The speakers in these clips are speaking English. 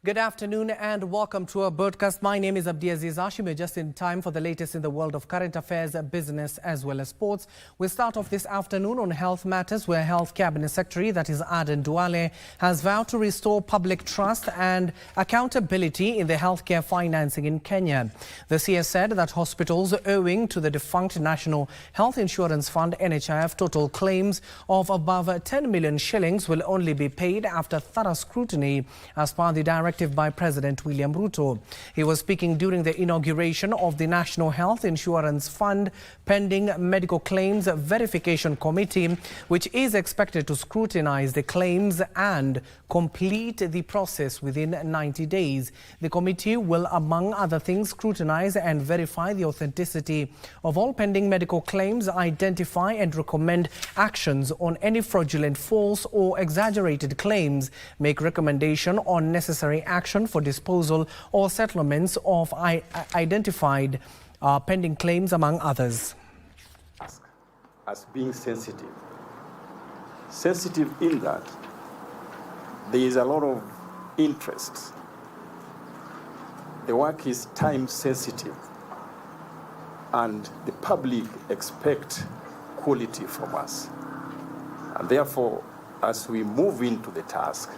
Good afternoon and welcome to our broadcast. My name is Abdiaziz. Hashim. We're just in time for the latest in the world of current affairs, business as well as sports. We start off this afternoon on health matters where Health Cabinet Secretary, that is Aden Duale, has vowed to restore public trust and accountability in the healthcare financing in Kenya. The CS said that hospitals owing to the defunct National Health Insurance Fund NHIF total claims of above 10 million shillings will only be paid after thorough scrutiny as per the directive by President William Ruto. He was speaking during the inauguration of the National Health Insurance Fund Pending Medical Claims Verification Committee, which is expected to scrutinize the claims and complete the process within 90 days. The committee will, among other things, scrutinize and verify the authenticity of all pending medical claims, identify and recommend actions on any fraudulent, false or exaggerated claims, make recommendation on necessary action for disposal or settlements of identified pending claims, among others. As being sensitive in that there is a lot of interest. The work is time sensitive and the public expect quality from us. And therefore, as we move into the task,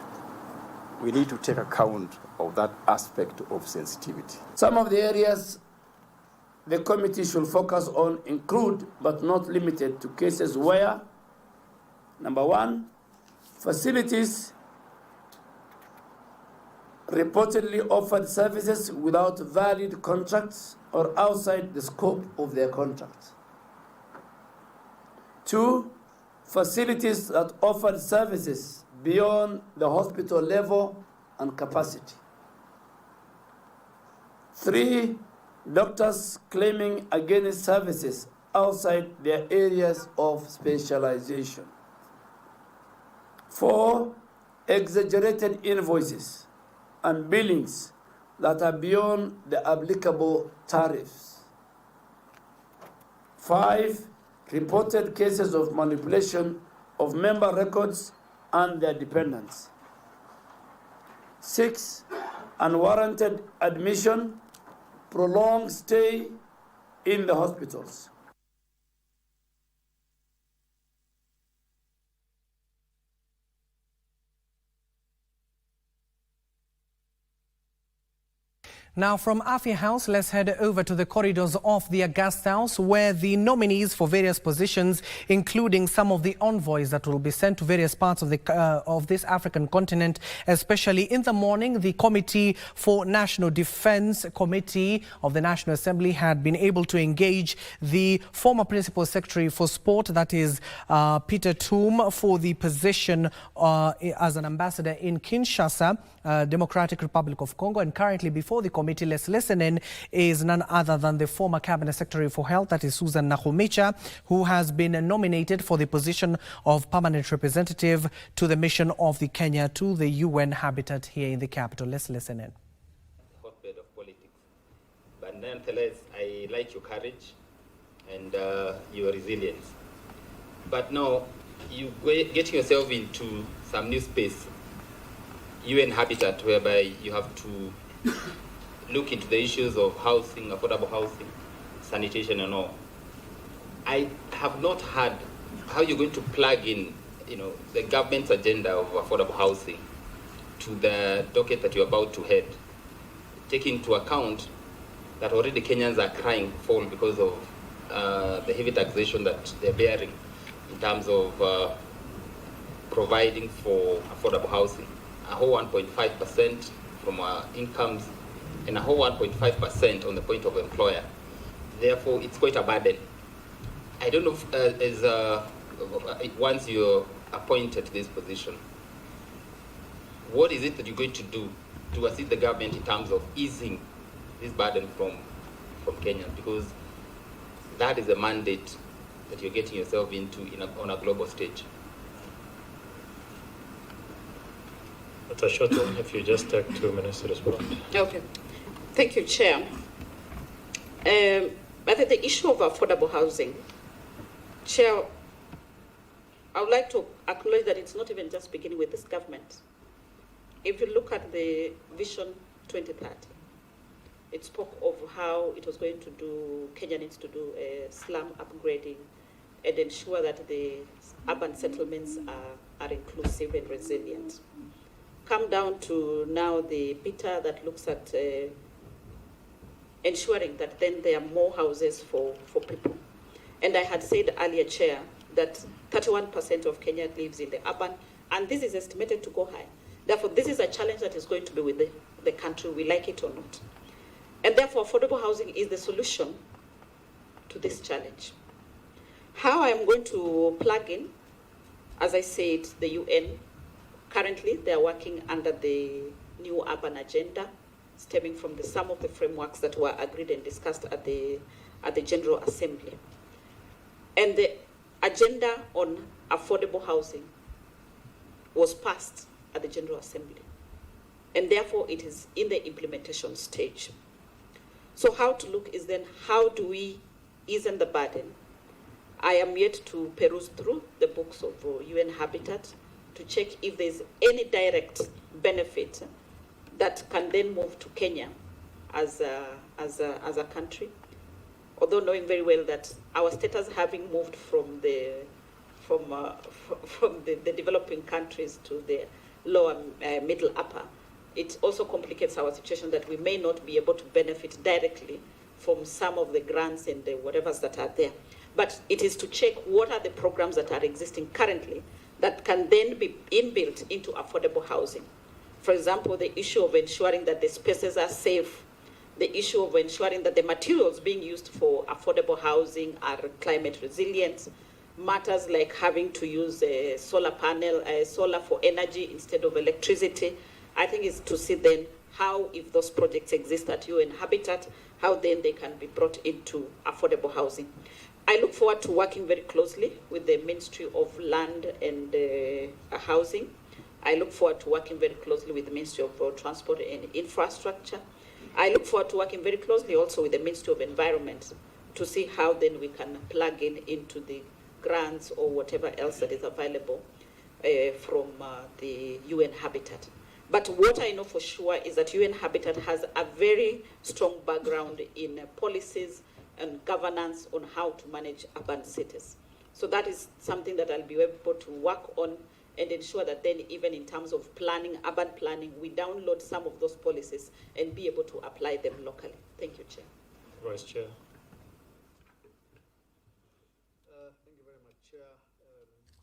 we need to take account of that aspect of sensitivity. Some of the areas the committee should focus on include, but not limited to, cases where, number one, facilities reportedly offered services without valid contracts or outside the scope of their contract. Two, facilities that offered services beyond the hospital level and capacity. Three, doctors claiming against services outside their areas of specialization. Four, exaggerated invoices and billings that are beyond the applicable tariffs. Five, reported cases of manipulation of member records and their dependents. Six, unwarranted admission, prolonged stay in the hospitals. Now from Afia House, let's head over to the corridors of the August House, where the nominees for various positions, including some of the envoys that will be sent to various parts of this African continent, especially in the morning, the Committee for National Defense Committee of the National Assembly had been able to engage the former Principal Secretary for Sport, that is Peter Toom, for the position as an ambassador in Kinshasa, Democratic Republic of Congo. And currently before the committee, let's listen in, is none other than the former Cabinet Secretary for Health, that is Susan Nakhumicha, who has been nominated for the position of permanent representative to the mission of the Kenya to the UN habitat here in the capital. Let's listen in. Hotbed of politics. But nonetheless, I like your courage and your resilience. But now, you get yourself into some new space, UN habitat, whereby you have to look into the issues of housing, affordable housing, sanitation and all. I have not heard how you're going to plug in, the government's agenda of affordable housing to the docket that you're about to head, taking into account that already Kenyans are crying foul because of the heavy taxation that they're bearing in terms of providing for affordable housing. A whole 1.5% from our incomes and a whole 1.5% on the point of employer. Therefore, it's quite a burden. I don't know if once you're appointed to this position, what is it that you're going to do to assist the government in terms of easing this burden from Kenya? Because that is a mandate that you're getting yourself into on a global stage. Dr. Shoto, if you just take 2 minutes to respond. Okay. Thank you, Chair. But the issue of affordable housing, Chair, I would like to acknowledge that it's not even just beginning with this government. if you look at the Vision 2030, it spoke of how it was going to do, Kenya needs to do a slum upgrading and ensure that the urban settlements are inclusive and resilient. Come down to now the beta that looks at ensuring that then there are more houses for people. And I had said earlier, Chair, that 31% of Kenya lives in the urban, and this is estimated to go high. Therefore, this is a challenge that is going to be with the country, we like it or not. And therefore, affordable housing is the solution to this challenge. How I'm going to plug in, as I said, the UN, currently they are working under the new urban agenda, stemming from some of the frameworks that were agreed and discussed at the General Assembly. And the agenda on affordable housing was passed at the General Assembly. And therefore, it is in the implementation stage. So how to look is then, how do we ease the burden? I am yet to peruse through the books of UN Habitat to check if there's any direct benefit that can then move to Kenya as a country. Although knowing very well that our status having moved from the developing countries to the lower, middle, upper, it also complicates our situation that we may not be able to benefit directly from some of the grants and the whatevers that are there. But it is to check what are the programs that are existing currently that can then be inbuilt into affordable housing. For example, the issue of ensuring that the spaces are safe, the issue of ensuring that the materials being used for affordable housing are climate resilient, matters like having to use a solar panel, solar for energy instead of electricity. I think it's to see then how, if those projects exist at UN Habitat, how then they can be brought into affordable housing. I look forward to working very closely with the Ministry of Land and Housing. I look forward to working very closely with the Ministry of Transport and Infrastructure. I look forward to working very closely also with the Ministry of Environment to see how then we can plug into the grants or whatever else that is available from the UN Habitat. But what I know for sure is that UN Habitat has a very strong background in policies and governance on how to manage urban cities. So that is something that I'll be able to work on and ensure that then even in terms of planning, urban planning, we download some of those policies and be able to apply them locally. Thank you, Chair. Vice Chair. Thank you very much, Chair.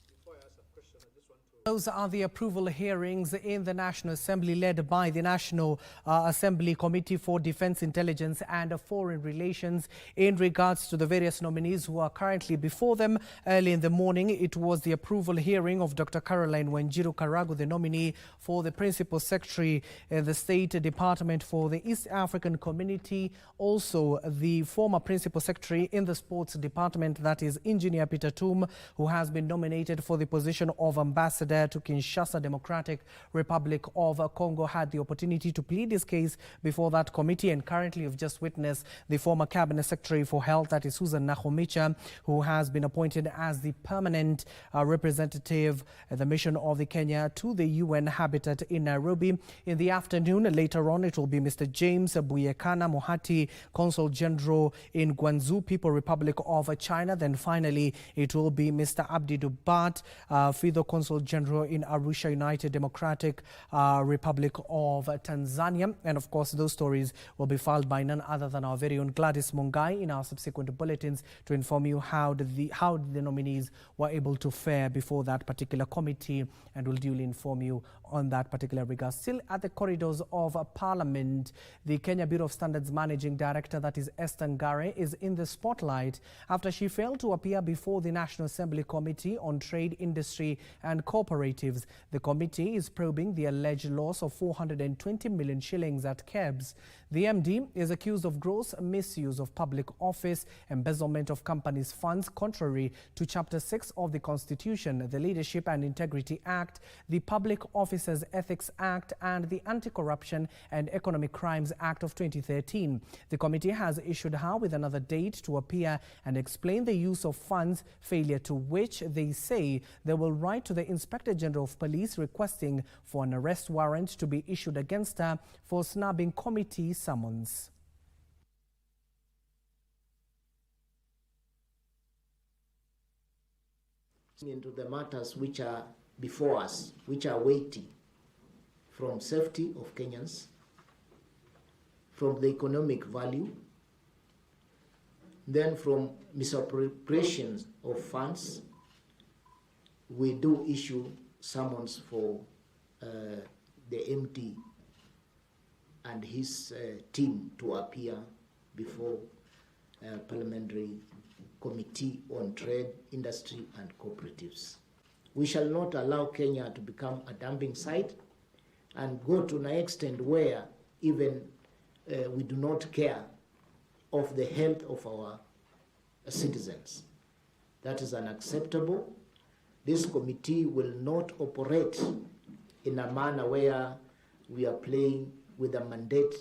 Before I ask a question, I just want to... Those are the approval hearings in the National Assembly led by the National Assembly Committee for Defence, Intelligence and Foreign Relations in regards to the various nominees who are currently before them. Early in the morning, it was the approval hearing of Dr. Caroline Wanjiru Karagu, the nominee for the Principal Secretary in the State Department for the East African Community. Also, the former Principal Secretary in the Sports Department, that is Engineer Peter Tum, who has been nominated for the position of Ambassador to Kinshasa Democratic Republic of Congo, had the opportunity to plead his case before that committee. And currently you've just witnessed the former Cabinet Secretary for Health, that is Susan Nakhumicha, who has been appointed as the permanent representative at the mission of the Kenya to the UN Habitat in Nairobi. In the afternoon, later on, it will be Mr. James Buyekana Mohati, Consul General in Guangzhou, People Republic of China. Then finally, it will be Mr. Abdi Dubat, Fido Consul General in Arusha, United Democratic Republic of Tanzania. And of course, those stories will be filed by none other than our very own Gladys Mungai in our subsequent bulletins to inform you how the nominees were able to fare before that particular committee, and will duly inform you on that particular regard. Still at the corridors of Parliament, the Kenya Bureau of Standards Managing Director, that is Esther Ngare, is in the spotlight after she failed to appear before the National Assembly Committee on Trade, Industry and Cooperatives. The committee is probing the alleged loss of 420 million shillings at KEBS. The MD is accused of gross misuse of public office, embezzlement of companies' funds contrary to Chapter 6 of the Constitution, the Leadership and Integrity Act, the Public Officers Ethics Act, and the Anti-Corruption and Economic Crimes Act of 2013. The committee has issued her with another date to appear and explain the use of funds, failure to which they say they will write to the Inspector General of Police requesting for an arrest warrant to be issued against her for snubbing committee summons. Into the matters which are before us, which are weighty, from safety of Kenyans, from the economic value, then from misappropriations of funds. We do issue summons for the MD and his team to appear before Parliamentary Committee on Trade, Industry and Cooperatives. We shall not allow Kenya to become a dumping site and go to an extent where even we do not care of the health of our citizens. That is unacceptable. This committee will not operate in a manner where we are playing with a mandate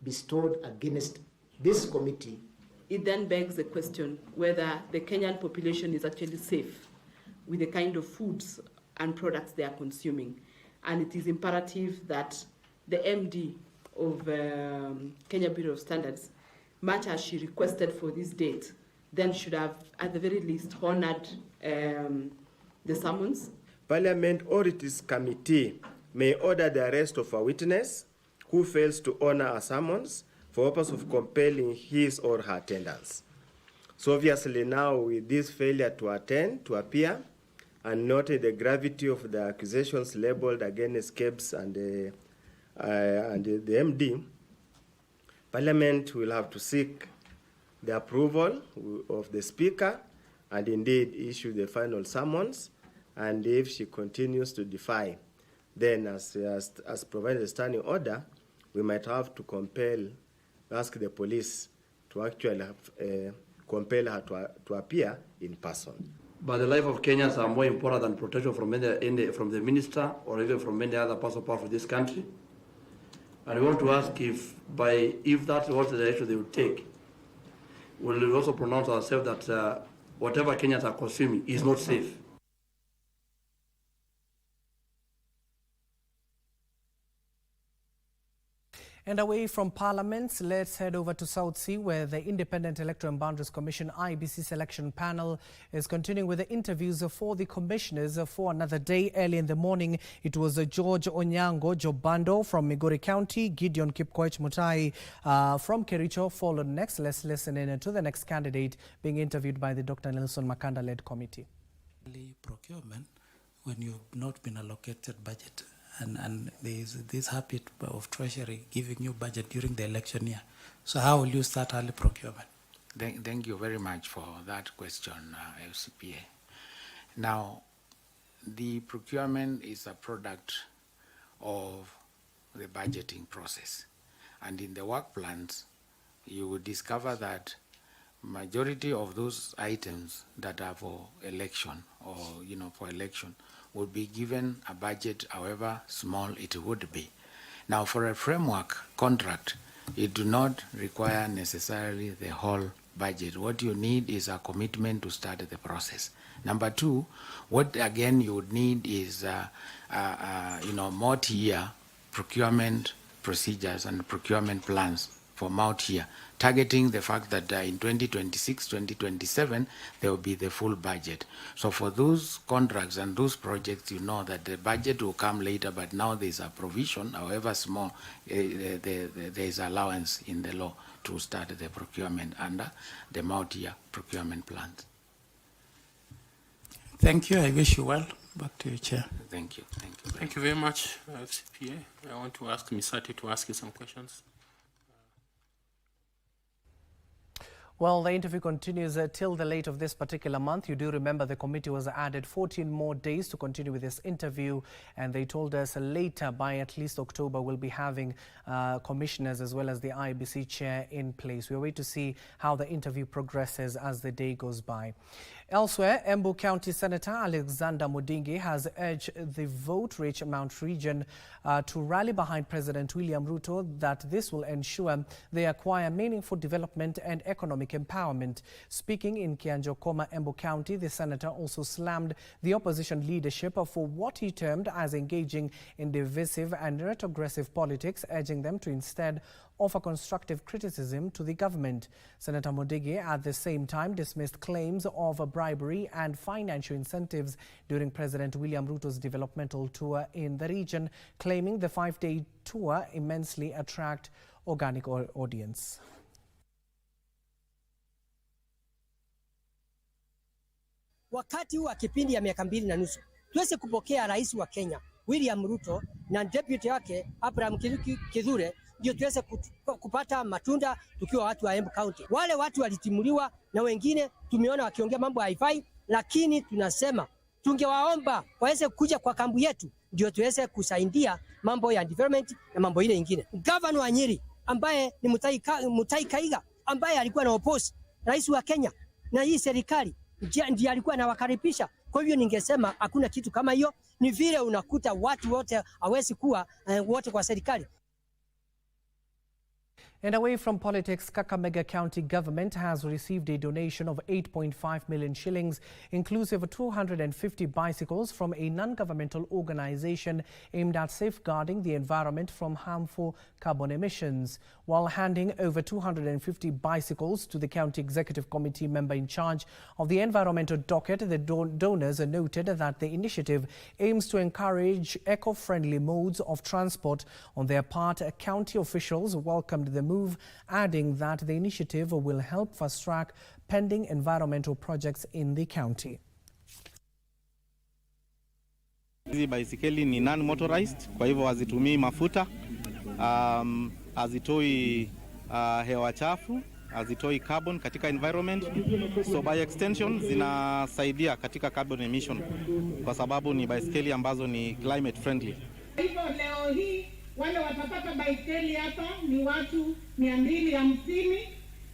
bestowed against this committee. It then begs the question whether the Kenyan population is actually safe with the kind of foods and products they are consuming. And it is imperative that the MD of Kenya Bureau of Standards, much as she requested for this date, then should have at the very least honored the summons. Parliament Audit Committee may order the arrest of a witness who fails to honor a summons for purpose of compelling his or her attendance. So obviously now with this failure to attend, to appear, and noting the gravity of the accusations labeled against KEBS and the MD, Parliament will have to seek the approval of the Speaker and indeed issue the final summons. And if she continues to defy, then as provided a standing order, we might have to ask the police to actually compel her to appear in person. But the life of Kenyans are more important than protection from the minister or even from any other person part of this country. And we want to ask if that's what the direction they will take, we'll also pronounce ourselves that whatever Kenyans are consuming is not safe. And away from Parliament, let's head over to South Sea, where the Independent Electoral and Boundaries Commission IEBC selection panel is continuing with the interviews for the commissioners for another day. Early in the morning, it was George Onyango Jobando from Migori County, Gideon Kipkoech Mutai from Kericho followed next. Let's listen in to the next candidate being interviewed by the Dr. Nelson Makanda-led committee. Procurement, when you've not been allocated budget, and there is this habit of Treasury giving you budget during the election year. So how will you start early procurement? Thank you very much for that question, LCPA. Now, the procurement is a product of the budgeting process. And in the work plans, you will discover that majority of those items that are for election or, for election would be given a budget, however small it would be. Now, for a framework contract, it do not require necessarily the whole budget. What you need is a commitment to start the process. Number two, what again you would need is multi-year procurement procedures and procurement plans for multi-year, targeting the fact that in 2026, 2027, there will be the full budget. So for those contracts and those projects, you know that the budget will come later, but now there's a provision, however small, there is allowance in the law to start the procurement under the multi-year procurement plans. Thank you. I wish you well. Back to you, Chair. Thank you. Thank you very much, FCPA. I want to ask Misati to ask you some questions. Well, the interview continues till the late of this particular month. You do remember the committee was added 14 more days to continue with this interview, and they told us later by at least October we'll be having commissioners as well as the IEBC chair in place. We'll wait to see how the interview progresses as the day goes by. Elsewhere, Embu County Senator Alexander Mudingi has urged the vote-rich Mount region to rally behind President William Ruto, that this will ensure they acquire meaningful development and economic empowerment. Speaking in Kianjokoma, Embu County, the senator also slammed the opposition leadership for what he termed as engaging in divisive and retrogressive politics, urging them to instead offer constructive criticism to the government. Senator Mudingi at the same time dismissed claims of bribery and financial incentives during President William Ruto's developmental tour in the region, claiming the 5-day tour immensely attract organic audience. Wakati wa kipindi ya miaka 2.5 tuweze kupokea rais wa Kenya William Ruto na deputy wake Abraham Kithure, ndio tuweze kupata matunda tukiwa watu wa Embu County. Wale watu walitimuliwa na wengine tumeona wakiongea mambo haifai, lakini tunasema tungewaomba waweze kuja kwa kambi yetu ndio tuweze kusaidia mambo ya development na mambo ile nyingine. Governor wa Nyeri ambaye ni Mutai Kaiga ambaye alikuwa na oppose rais wa Kenya na hii serikali ndiye alikuwa anawakaribisha. Kwa hivyo ningesema hakuna kitu kama hiyo, ni vile unakuta watu wote hawezi kuwa wote kwa serikali. And away from politics, Kakamega County Government has received a donation of 8.5 million shillings, inclusive of 250 bicycles from a non-governmental organization aimed at safeguarding the environment from harmful carbon emissions. While handing over 250 bicycles to the County Executive Committee member in charge of the environmental docket, the donors noted that the initiative aims to encourage eco-friendly modes of transport. On their part, county officials welcomed the move, adding that the initiative will help fast-track pending environmental projects in the county. Hizi baisikeli ni non-motorized, kwa hivyo hazitumii mafuta, hazitoi hewa chafu, hazitoi carbon katika environment. So by extension zinasaidia katika carbon emission kwa sababu ni baisikeli ambazo ni climate friendly. Hivyo leo hii wale watapata baisikeli hapa ni watu 250.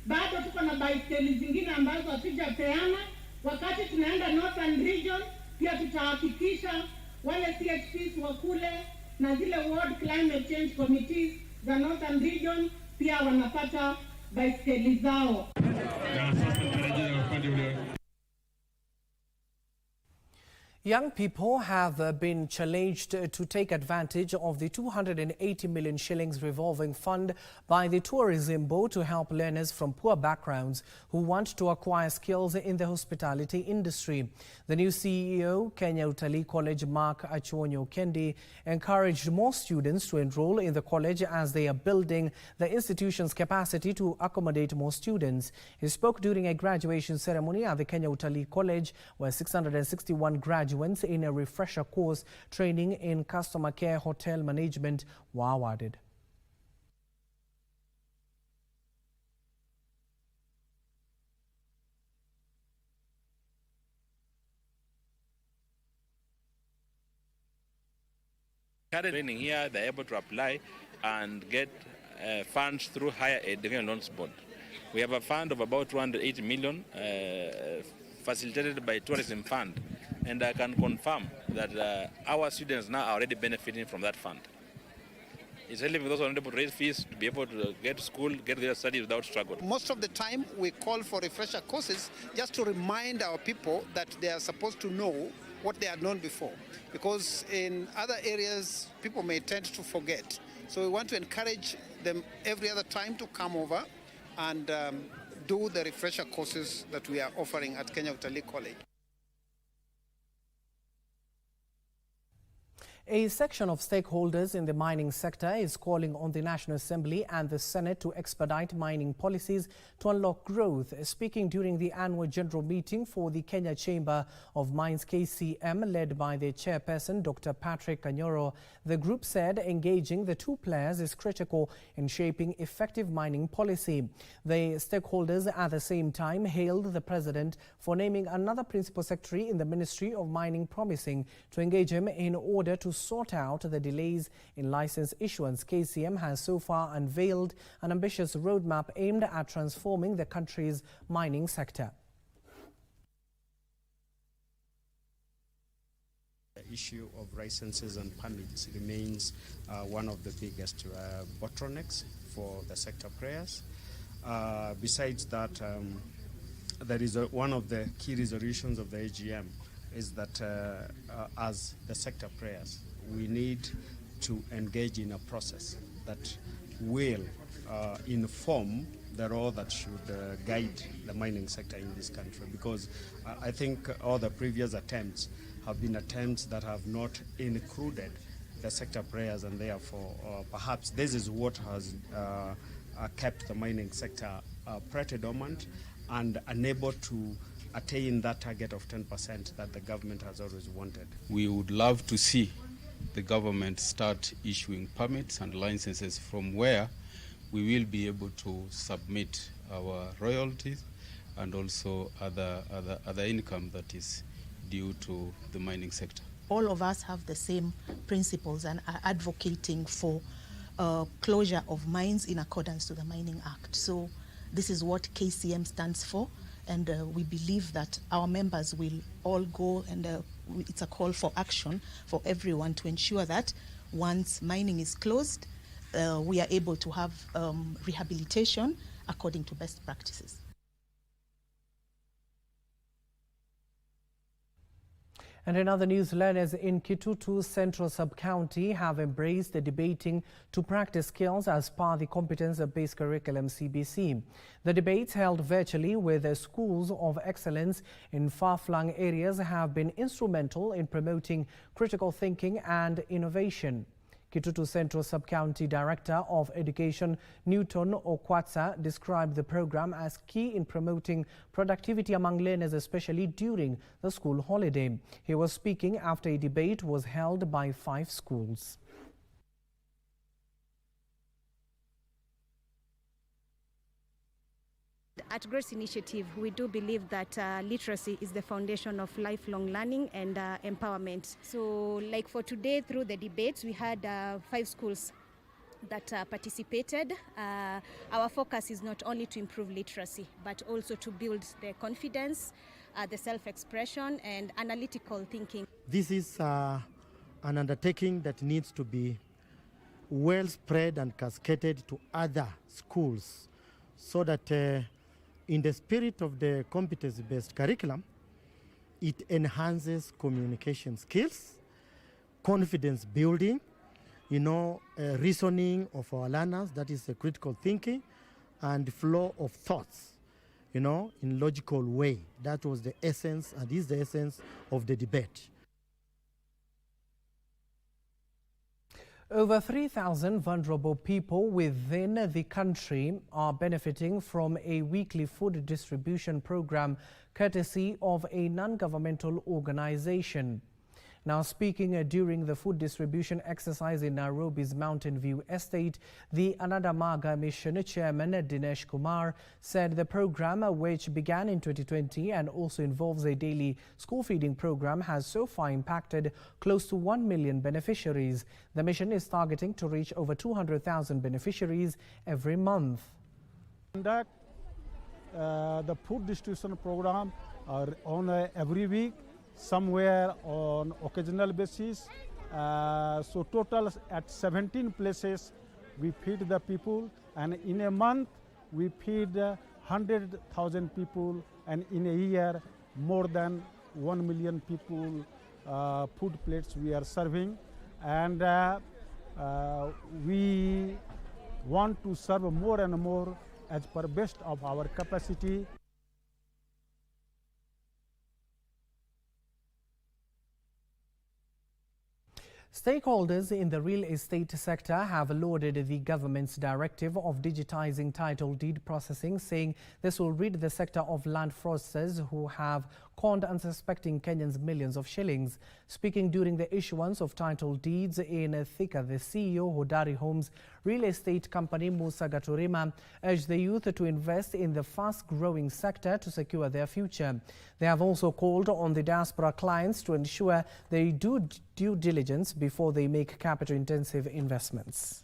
Bado tuko na baisikeli zingine ambazo hatujapeana. Wakati tunaenda Northern Region pia tutahakikisha wale CHPs wa kule na zile World Climate Change Committees za Northern Region pia wanapata baisikeli zao. Young people have been challenged to take advantage of the 280 million shillings revolving fund by the Tourism Board to help learners from poor backgrounds who want to acquire skills in the hospitality industry. The new CEO, Kenya Utalii College, Mark Achonyo Kendi, encouraged more students to enroll in the college as they are building the institution's capacity to accommodate more students. He spoke during a graduation ceremony at the Kenya Utalii College, where 661 graduates in a refresher course training in customer care hotel management were awarded. Training here, they're able to apply and get funds through Higher Education Loans Board. We have a fund of about 280 million facilitated by Tourism Fund. And I can confirm that our students now are already benefiting from that fund. It's helping those who are not able to raise fees to be able to get to school, get their studies without struggle. Most of the time, we call for refresher courses just to remind our people that they are supposed to know what they had known before. Because in other areas, people may tend to forget. So we want to encourage them every other time to come over and do the refresher courses that we are offering at Kenya Utalii College. A section of stakeholders in the mining sector is calling on the National Assembly and the Senate to expedite mining policies to unlock growth. Speaking during the annual general meeting for the Kenya Chamber of Mines KCM, led by their chairperson, Dr. Patrick Kanyoro, the group said engaging the two players is critical in shaping effective mining policy. The stakeholders at the same time hailed the president for naming another principal secretary in the Ministry of Mining, promising to engage him in order to sort out the delays in license issuance. KCM has so far unveiled an ambitious roadmap aimed at transforming the country's mining sector. The issue of licenses and permits remains one of the biggest bottlenecks for the sector players. Besides that, there is one of the key resolutions of the AGM is that as the sector players, we need to engage in a process that will inform the law that should guide the mining sector in this country, because I think all the previous attempts have been attempts that have not included the sector players, and therefore perhaps this is what has kept the mining sector pretty dormant and unable to attain that target of 10% that the government has always wanted. We would love to see the government start issuing permits and licenses from where we will be able to submit our royalties and also other income that is due to the mining sector. All of us have the same principles and are advocating for closure of mines in accordance to the Mining Act. So this is what KCM stands for. And we believe that our members will all go, and it's a call for action for everyone to ensure that once mining is closed, we are able to have rehabilitation according to best practices. And in other news, learners in Kitutu Central Sub-County have embraced the debating to practice skills as part of the competence-based curriculum CBC. The debates, held virtually with schools of excellence in far-flung areas, have been instrumental in promoting critical thinking and innovation. Kitutu Central Sub-County Director of Education Newton Okwatsa described the program as key in promoting productivity among learners, especially during the school holiday. He was speaking after a debate was held by 5 schools. At Grace Initiative, we do believe that literacy is the foundation of lifelong learning and empowerment. So like for today, through the debates, we had 5 schools that participated. Our focus is not only to improve literacy, but also to build the confidence, the self-expression and analytical thinking. This is an undertaking that needs to be well spread and cascaded to other schools so that in the spirit of the competence-based curriculum, it enhances communication skills, confidence building, reasoning of our learners, that is critical thinking, and flow of thoughts, in logical way. That was the essence and is the essence of the debate. Over 3,000 vulnerable people within the country are benefiting from a weekly food distribution program courtesy of a non-governmental organization. Now, speaking during the food distribution exercise in Nairobi's Mountain View Estate, the Anandamaga Mission Chairman Dinesh Kumar said the program, which began in 2020 and also involves a daily school feeding program, has so far impacted close to 1 million beneficiaries. The mission is targeting to reach over 200,000 beneficiaries every month. The food distribution program on every week, somewhere on occasional basis. So total at 17 places we feed the people, and in a month we feed 100,000 people, and in a year more than 1 million people food plates we are serving. And we want to serve more and more as per best of our capacity. Stakeholders in the real estate sector have lauded the government's directive of digitizing title deed processing, saying this will rid the sector of land fraudsters who have conned unsuspecting Kenyans millions of shillings. Speaking during the issuance of title deeds in Thika, the CEO Hodari Homes real estate company Musa Gaturima urged the youth to invest in the fast-growing sector to secure their future. They have also called on the diaspora clients to ensure they do due diligence before they make capital-intensive investments.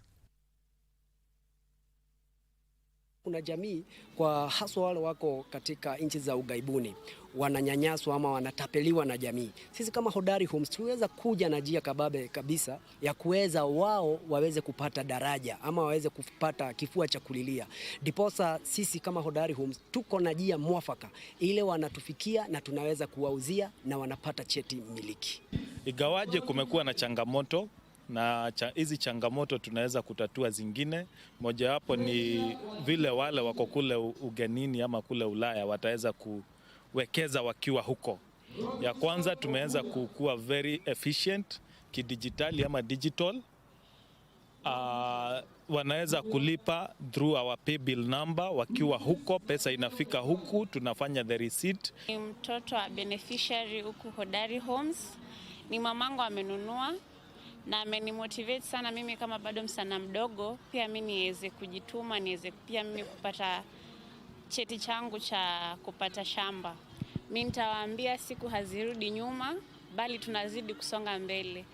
Kuna jamii kwa haswa wale wako katika nchi za ugaibuni wananyanyaswa ama wanatapeliwa na jamii. Sisi kama Hodari Homes tuweza kuja na njia kababe kabisa ya kuweza wao waweze kupata daraja ama waweze kupata kifua cha kulilia. Diposa sisi kama Hodari Homes tuko na njia mwafaka ile wanatufikia na tunaweza kuwauzia na wanapata cheti miliki. Igawaje kumekuwa na changamoto, na hizi changamoto tunaweza kutatua zingine. Moja wapo ni vile wale wako kule ugenini ama kule Ulaya wataweza kuwekeza wakiwa huko. Ya kwanza tumeweza kuwa very efficient kidijitali ama digital. Wanaweza kulipa through our pay bill number wakiwa huko, pesa inafika huku, tunafanya the receipt. Ni mtoto wa beneficiary huku Hodari Homes, ni mamangu amenunua na amenimotivate sana mimi kama bado msana mdogo, pia mimi niweze kujituma, niweze pia mimi kupata cheti changu cha kupata shamba. Mimi nitawaambia siku hazirudi nyuma, bali tunazidi kusonga mbele.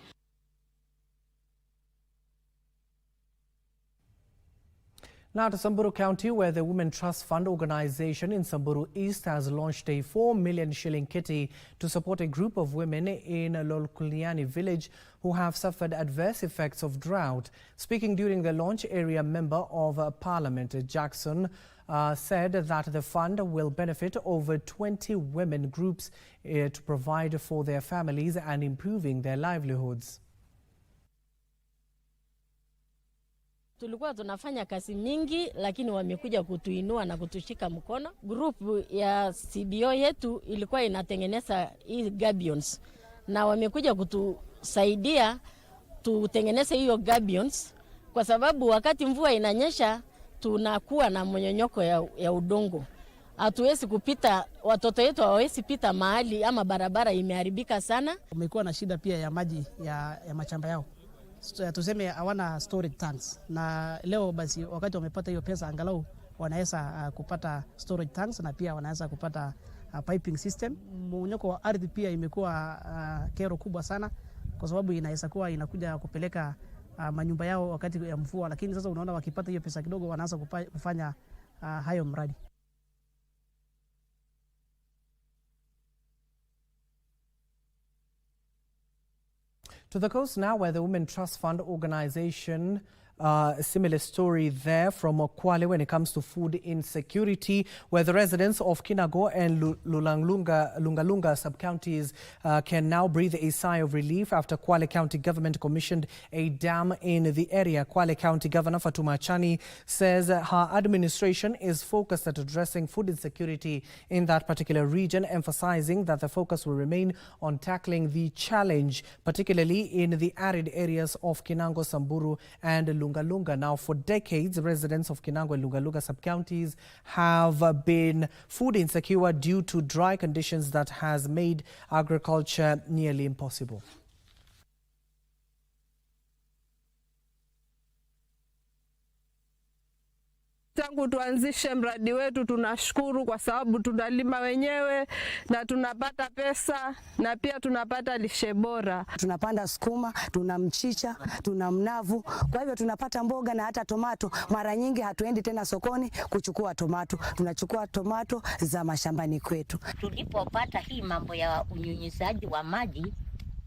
Now to Samburu County, where the Women Trust Fund organization in Samburu East has launched a 4 million shilling kitty to support a group of women in Lolkuliani village who have suffered adverse effects of drought. Speaking during the launch, area member of Parliament Jackson said that the fund will benefit over 20 women groups to provide for their families and improving their livelihoods. Tulikuwa tunafanya kazi mingi, lakini wamekuja kutuinua na kutushika mkono. Grupu ya CBO yetu ilikuwa inatengeneza hii gabions, na wamekuja kutusaidia tutengeneze hiyo gabions, kwa sababu wakati mvua inanyesha tunakuwa na mmonyonyoko ya udongo. Hatuwezi kupita, watoto wetu hawawezi pita mahali ama barabara imeharibika sana. Wamekuwa na shida pia ya maji ya mashamba yao. Tuseme hawana storage tanks, na leo basi wakati wamepata hiyo pesa angalau wanaweza kupata storage tanks na pia wanaweza kupata piping system. Mmonyoko wa ardhi pia imekuwa kero kubwa sana, kwa sababu inaweza kuwa inakuja kupeleka manyumba yao wakati ya mvua, lakini sasa unaona wakipata hiyo pesa kidogo wanaanza kufanya hayo mradi. To the coast now, where the Women Trust Fund organization, a similar story there from Kwale when it comes to food insecurity, where the residents of Kinago and Lungalunga sub-counties can now breathe a sigh of relief after Kwale County government commissioned a dam in the area. Kwale County Governor Fatuma Achani says her administration is focused at addressing food insecurity in that particular region, emphasizing that the focus will remain on tackling the challenge, particularly in the arid areas of Kinango, Samburu and Lungalunga. Now, for decades, residents of Kinango and Lungalunga sub-counties have been food insecure due to dry conditions that has made agriculture nearly impossible. Tangu tuanzishe mradi wetu tunashukuru kwa sababu tunalima wenyewe na tunapata pesa na pia tunapata lishe bora. Tunapanda sukuma, tuna mchicha, tuna mnavu. Kwa hivyo tunapata mboga na hata tomato. Mara nyingi hatuendi tena sokoni kuchukua tomato. Tunachukua tomato za mashambani kwetu. Tulipopata hii mambo ya unyunyizaji wa maji,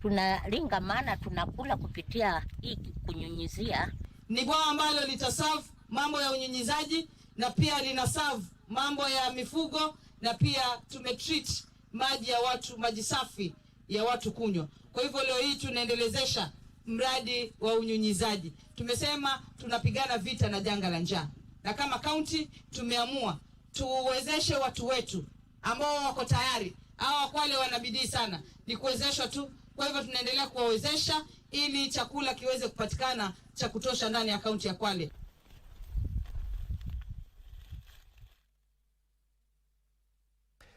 tunalinga maana tunakula kupitia hii kunyunyizia. Ni bwawa ambalo litaserve mambo ya unyunyizaji na pia lina serve mambo ya mifugo, na pia tumetreat maji ya watu, maji safi ya watu kunywa. Kwa hivyo leo hii tunaendelezesha mradi wa unyunyizaji. Tumesema tunapigana vita na janga la njaa, na kama county tumeamua tuwezeshe watu wetu ambao wako tayari. Hawa Kwale wanabidii sana, ni kuwezeshwa tu Kwa hivyo tunaendelea kuwawezesha ili chakula kiweze kupatikana cha kutosha ndani ya kaunti ya Kwale.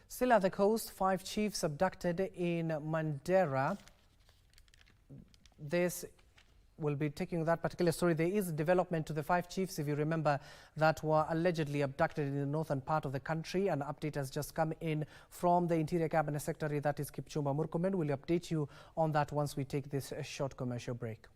Still at the coast, 5 chiefs abducted in Mandera. This will be taking that particular story. There is a development to the 5 chiefs, if you remember, that were allegedly abducted in the northern part of the country. An update has just come in from the Interior Cabinet Secretary, that is Kipchumba Murkomen. We'll update you on that once we take this short commercial break.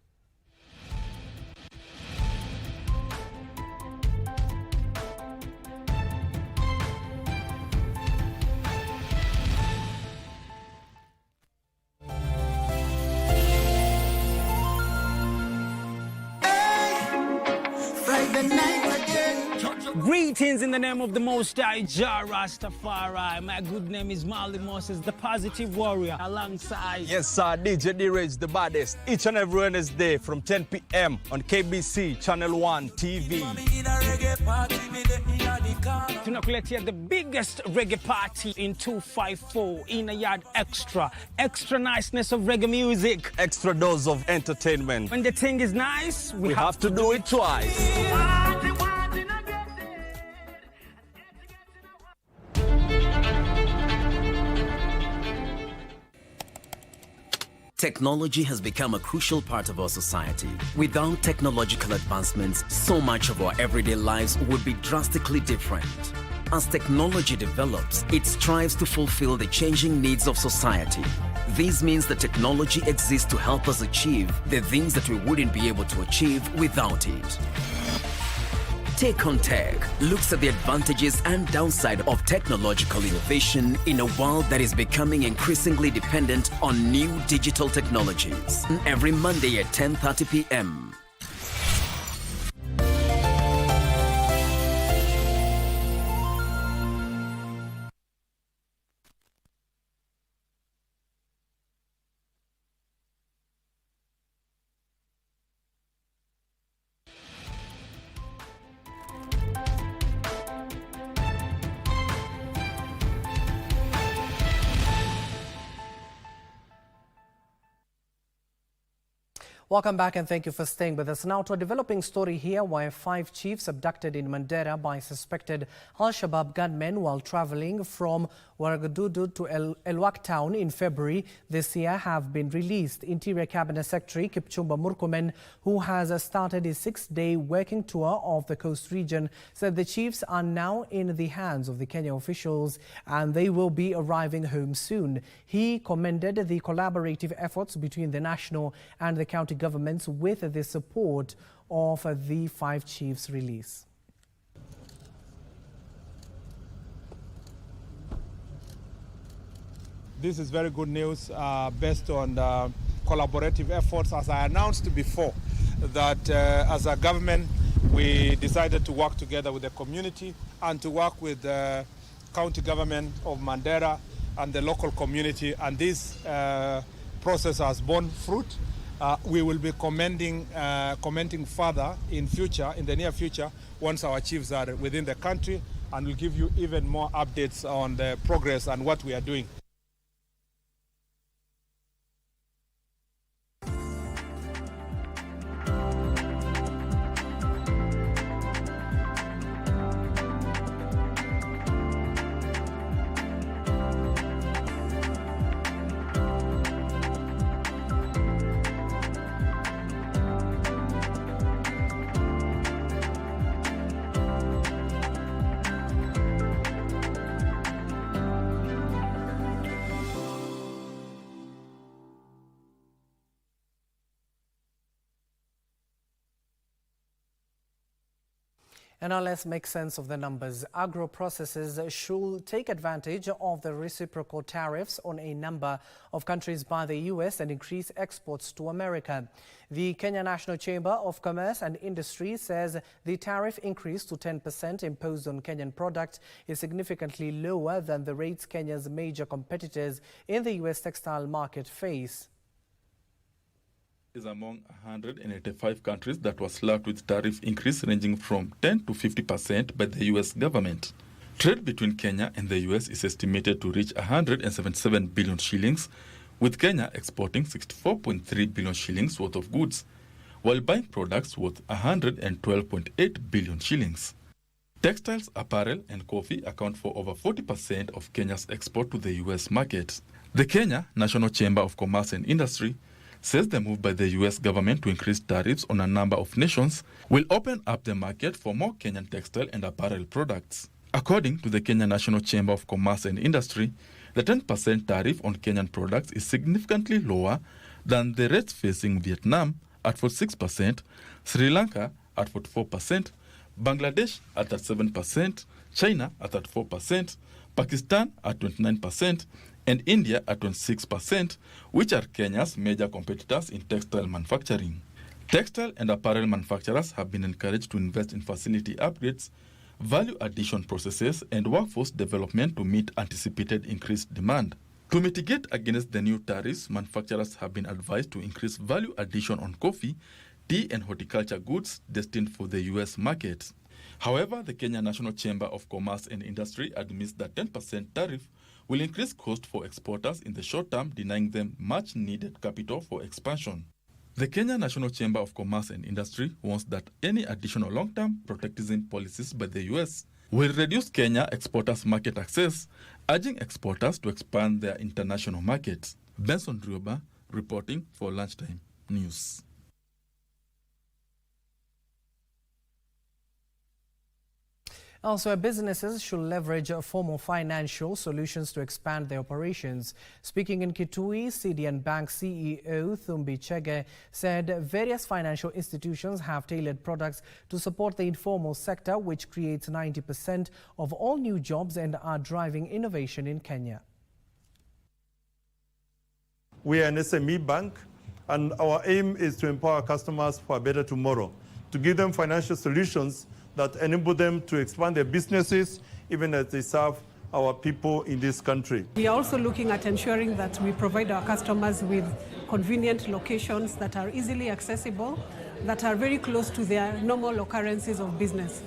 Greetings in the name of the Most High Jah Rastafari. My good name is Marley Moses, the positive warrior, alongside... Yes, sir, DJ D-Rage, the baddest. Each and every Wednesday from 10 p.m. on KBC Channel 1 TV. Tunakuletea the biggest reggae party in 254 in a yard extra. Extra niceness of reggae music. Extra dose of entertainment. When the thing is nice, we have to do it twice. Technology has become a crucial part of our society. Without technological advancements, so much of our everyday lives would be drastically different. As technology develops, it strives to fulfill the changing needs of society. This means that technology exists to help us achieve the things that we wouldn't be able to achieve without it. Take on Tech looks at the advantages and downside of technological innovation in a world that is becoming increasingly dependent on new digital technologies. Every Monday at 10:30 p.m. Welcome back and thank you for staying with us. Now to a developing story here where 5 chiefs abducted in Mandera by suspected Al-Shabaab gunmen while traveling from Waragadudu to Elwak town in February this year have been released. Interior Cabinet Secretary Kipchumba Murkomen, who has started his 6-day working tour of the coast region, said the chiefs are now in the hands of the Kenya officials and they will be arriving home soon. He commended the collaborative efforts between the national and the county governments with the support of the 5 chiefs' release. This is very good news based on collaborative efforts. As I announced before, that as a government we decided to work together with the community and to work with the county government of Mandera and the local community, and this process has borne fruit. We will be commenting further in the near future, once our chiefs are within the country, and we'll give you even more updates on the progress and what we are doing. And now let's make sense of the numbers. Agro-processors should take advantage of the reciprocal tariffs on a number of countries by the US and increase exports to America. The Kenya National Chamber of Commerce and Industry says the tariff increase to 10% imposed on Kenyan products is significantly lower than the rates Kenya's major competitors in the US textile market face. Is among 185 countries that was slapped with tariff increase ranging from 10 to 50% by the US government. Trade between Kenya and the US is estimated to reach 177 billion shillings, with Kenya exporting 64.3 billion shillings worth of goods, while buying products worth 112.8 billion shillings. Textiles, apparel, and coffee account for over 40% of Kenya's export to the US market. The Kenya National Chamber of Commerce and Industry says the move by the US government to increase tariffs on a number of nations will open up the market for more Kenyan textile and apparel products. According to the Kenya National Chamber of Commerce and Industry, the 10% tariff on Kenyan products is significantly lower than the rates facing Vietnam at 46%, Sri Lanka at 44%, Bangladesh at 37%, China at 34%, Pakistan at 29%, and India at 26%, which are Kenya's major competitors in textile manufacturing. Textile and apparel manufacturers have been encouraged to invest in facility upgrades, value addition processes, and workforce development to meet anticipated increased demand. To mitigate against the new tariffs, manufacturers have been advised to increase value addition on coffee, tea, and horticulture goods destined for the US market. However, the Kenya National Chamber of Commerce and Industry admits that 10% tariff will increase cost for exporters in the short term, denying them much needed capital for expansion. The Kenya National Chamber of Commerce and Industry warns that any additional long-term protectionism policies by the US will reduce Kenya exporters' market access, urging exporters to expand their international markets. Benson Rioba reporting for Lunchtime News. Also, businesses should leverage formal financial solutions to expand their operations. Speaking in Kitui, CDN Bank CEO Thumbi Chege said various financial institutions have tailored products to support the informal sector, which creates 90% of all new jobs and are driving innovation in Kenya. We are an SME bank, and our aim is to empower customers for a better tomorrow, to give them financial solutions that enable them to expand their businesses even as they serve our people in this country. We are also looking at ensuring that we provide our customers with convenient locations that are easily accessible, that are very close to their normal occurrences of business.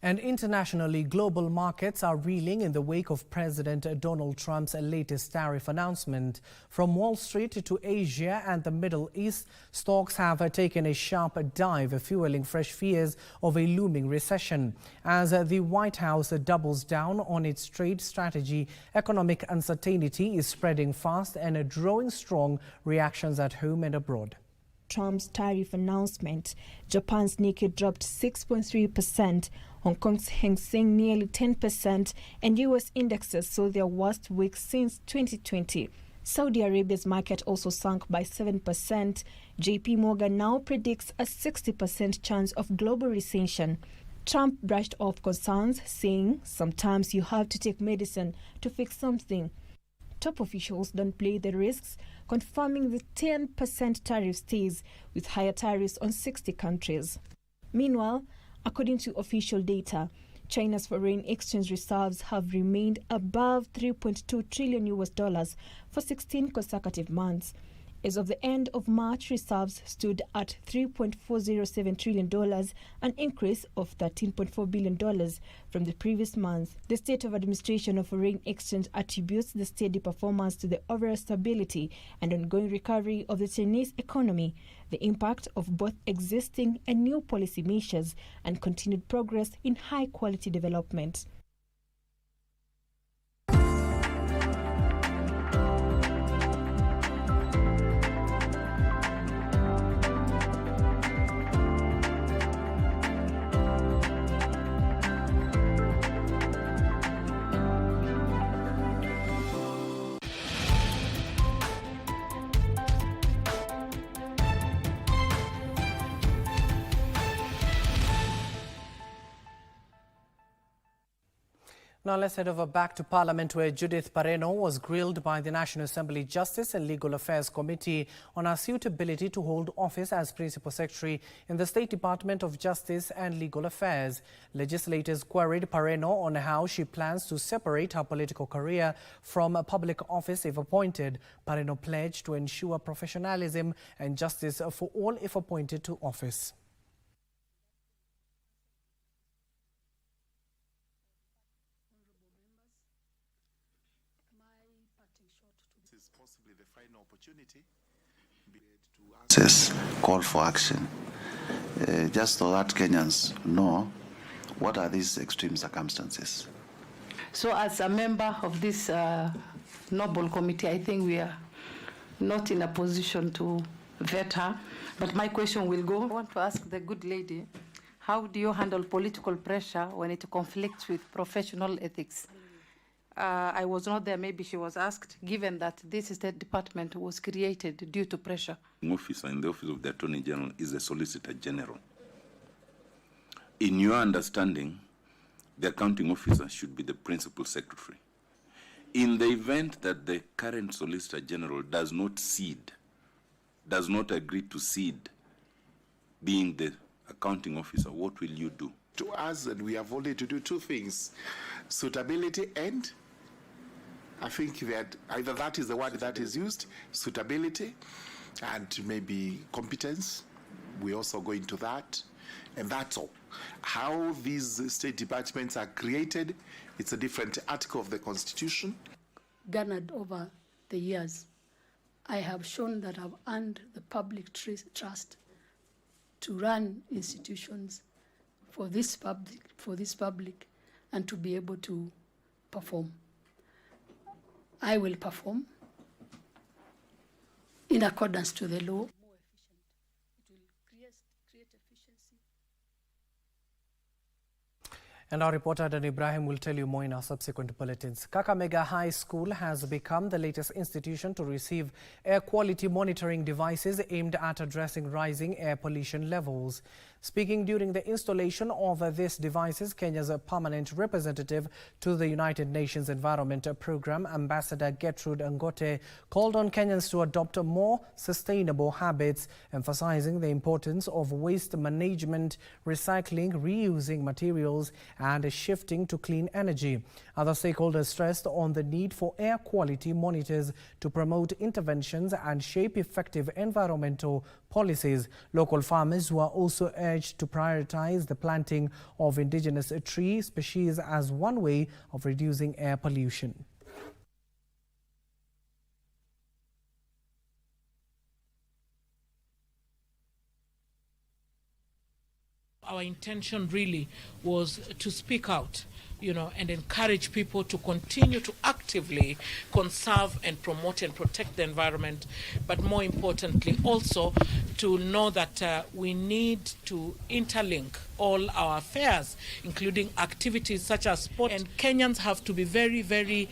And internationally, global markets are reeling in the wake of President Donald Trump's latest tariff announcement. From Wall Street to Asia and the Middle East, stocks have taken a sharp dive, fueling fresh fears of a looming recession. As the White House doubles down on its trade strategy, economic uncertainty is spreading fast and drawing strong reactions at home and abroad. Trump's tariff announcement, Japan's Nikkei dropped 6.3%, Hong Kong's Hang Seng nearly 10%, and U.S. indexes saw their worst week since 2020. Saudi Arabia's market also sunk by 7%. JP Morgan now predicts a 60% chance of global recession. Trump brushed off concerns, saying, "Sometimes you have to take medicine to fix something." Top officials downplay the risks, confirming the 10% tariff stays, with higher tariffs on 60 countries. Meanwhile, according to official data, China's foreign exchange reserves have remained above $3.2 trillion for 16 consecutive months. As of the end of March, reserves stood at $3.407 trillion, an increase of $13.4 billion from the previous month. The State of Administration of Foreign Exchange attributes the steady performance to the overall stability and ongoing recovery of the Chinese economy, the impact of both existing and new policy measures, and continued progress in high-quality development. Now let's head over back to Parliament, where Judith Pareno was grilled by the National Assembly Justice and Legal Affairs Committee on her suitability to hold office as Principal Secretary in the State Department of Justice and Legal Affairs. Legislators queried Pareno on how she plans to separate her political career from a public office if appointed. Pareno pledged to ensure professionalism and justice for all if appointed to office. Call for action, just so that Kenyans know what are these extreme circumstances. So as a member of this noble committee, I think we are not in a position to vet her, but my question will go. I want to ask the good lady, how do you handle political pressure when it conflicts with professional ethics? I was not there, maybe she was asked, given that this state department was created due to pressure. Officer in the office of the Attorney General is the Solicitor General. In your understanding, the accounting officer should be the principal secretary. In the event that the current Solicitor General does not agree to cede being the accounting officer, what will you do? To us, and we have only to do two things: suitability and, I think that either that is the word that is used, suitability, and maybe competence. We also go into that, and that's all. How these state departments are created, it's a different article of the Constitution. Garnered over the years, I have shown that I've earned the public trust to run institutions for this public, and to be able to perform. I will perform in accordance to the law. And our reporter Dan Ibrahim will tell you more in our subsequent bulletins. Kakamega High School has become the latest institution to receive air quality monitoring devices aimed at addressing rising air pollution levels. Speaking during the installation of these devices, Kenya's permanent representative to the United Nations Environment Programme, Ambassador Gertrude Ngote, called on Kenyans to adopt more sustainable habits, emphasizing the importance of waste management, recycling, reusing materials, and shifting to clean energy. Other stakeholders stressed on the need for air quality monitors to promote interventions and shape effective environmental policies. Local farmers were also urged to prioritize the planting of indigenous tree species as one way of reducing air pollution. Our intention really was to speak out, and encourage people to continue to actively conserve and promote and protect the environment, but more importantly also to know that we need to interlink all our affairs, including activities such as sport. And Kenyans have to be very, very,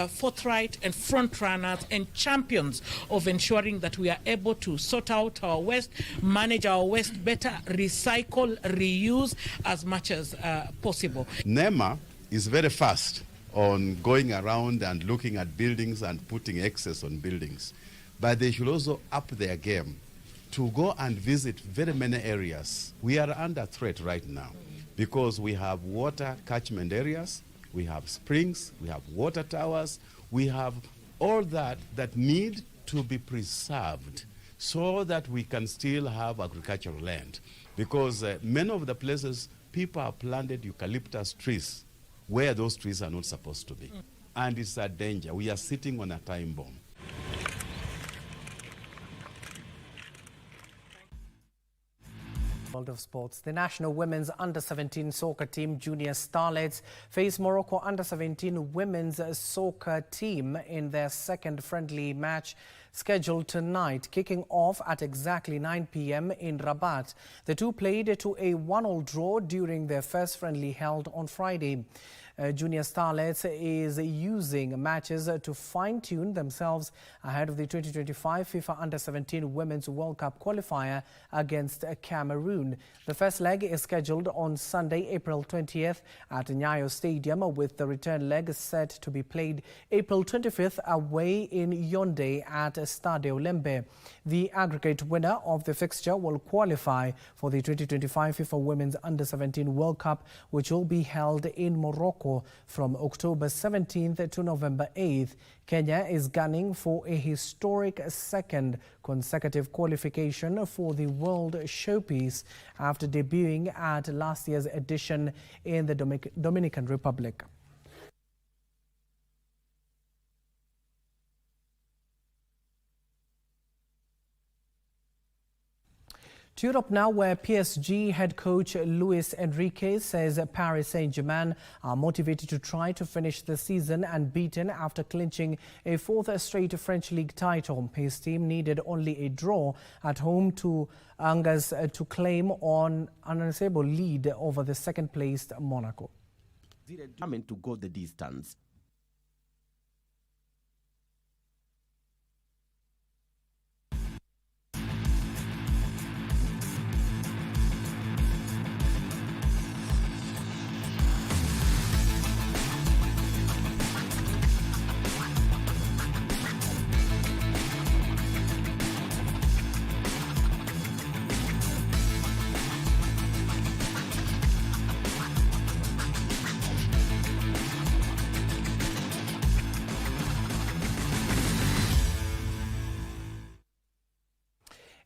forthright and front runners and champions of ensuring that we are able to sort out our waste, manage our waste better, recycle, reuse as much as possible. NEMA is very fast on going around and looking at buildings and putting excess on buildings, but they should also up their game to go and visit very many areas. We are under threat right now because we have water catchment areas, we have springs, we have water towers, we have all that need to be preserved so that we can still have agricultural land. Because many of the places people have planted eucalyptus trees where those trees are not supposed to be. And it's a danger. We are sitting on a time bomb. World of sports. The national women's under-17 soccer team, Junior Starlets, face Morocco under-17 women's soccer team in their second friendly match scheduled tonight, kicking off at exactly 9 p.m. in Rabat. The two played to a 1-1 draw during their first friendly held on Friday. Junior Starlets is using matches to fine-tune themselves ahead of the 2025 FIFA Under-17 Women's World Cup qualifier against Cameroon. The first leg is scheduled on Sunday, April 20th at Nyayo Stadium, with the return leg set to be played April 25th away in Yaoundé at Stade Olembe. The aggregate winner of the fixture will qualify for the 2025 FIFA Women's Under-17 World Cup, which will be held in Morocco from October 17th to November 8th. Kenya is gunning for a historic second consecutive qualification for the World Showpiece after debuting at last year's edition in the Dominican Republic. To Europe now, where PSG head coach Luis Enrique says Paris Saint-Germain are motivated to try to finish the season unbeaten after clinching a fourth straight French league title. His team needed only a draw at home to Angers to claim on an unassailable lead over the second-placed Monaco. Determined to go the distance.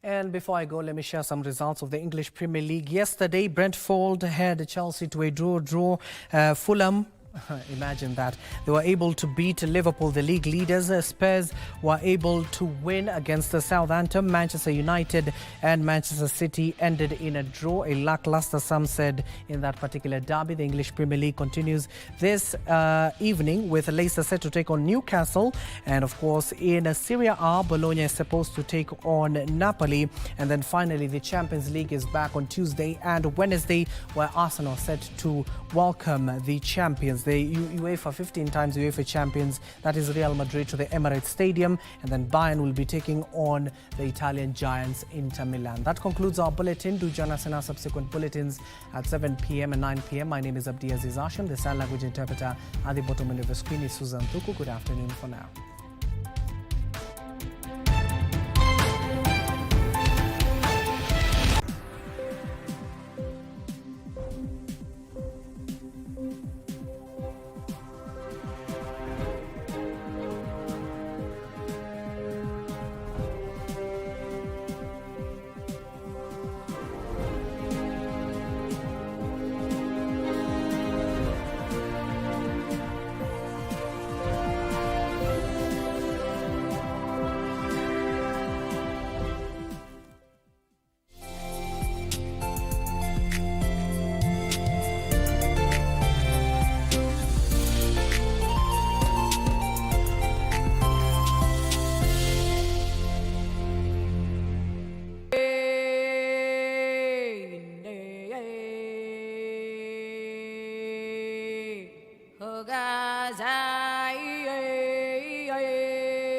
And before I go, let me share some results of the English Premier League. Yesterday, Brentford had Chelsea to a draw. Fulham, imagine that. They were able to beat Liverpool, the league leaders. Spurs were able to win against Southampton. Manchester United and Manchester City ended in a draw, a lackluster, some said, in that particular derby. The English Premier League continues this evening with Leicester set to take on Newcastle. And of course, in Serie A, Bologna is supposed to take on Napoli. And then finally, the Champions League is back on Tuesday and Wednesday, where Arsenal are set to welcome the champions. The UEFA 15 times UEFA champions, that is Real Madrid, to the Emirates Stadium, and then Bayern will be taking on the Italian giants Inter Milan. That concludes our bulletin. Do join us in our subsequent bulletins at 7 p.m. and 9 p.m. My name is Abdiaziz Hashim. The sign language interpreter at the bottom of the screen is Susan Thuku. Good afternoon for now. Gaza.